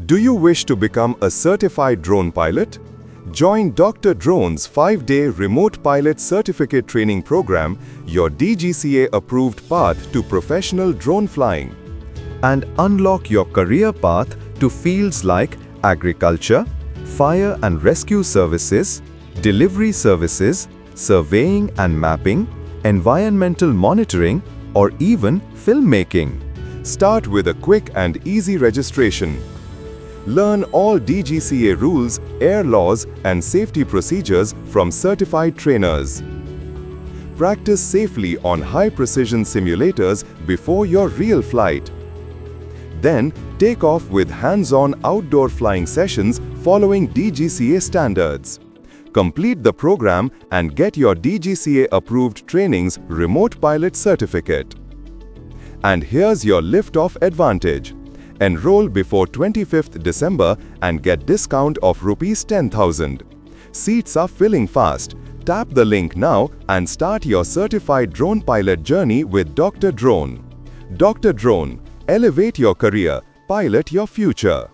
Do you wish to become a certified drone pilot? Join Dr. Drone's 5-day remote pilot certificate training program, your DGCA-approved path to professional drone flying. And unlock your career path to fields like agriculture, fire and rescue services, delivery services, surveying and mapping, environmental monitoring, or even filmmaking. Start with a quick and easy registration. Learn all DGCA rules, air laws, and safety procedures from certified trainers. Practice safely on high-precision simulators before your real flight. Then, take off with hands-on outdoor flying sessions following DGCA standards. Complete the program and get your DGCA-approved training's remote pilot certificate. And here's your lift-off advantage. Enroll before 25th December and get discount of Rs 10,000. Seats are filling fast. Tap the link now and start your certified drone pilot journey with Dr. Drone. Dr. Drone, elevate your career, pilot your future.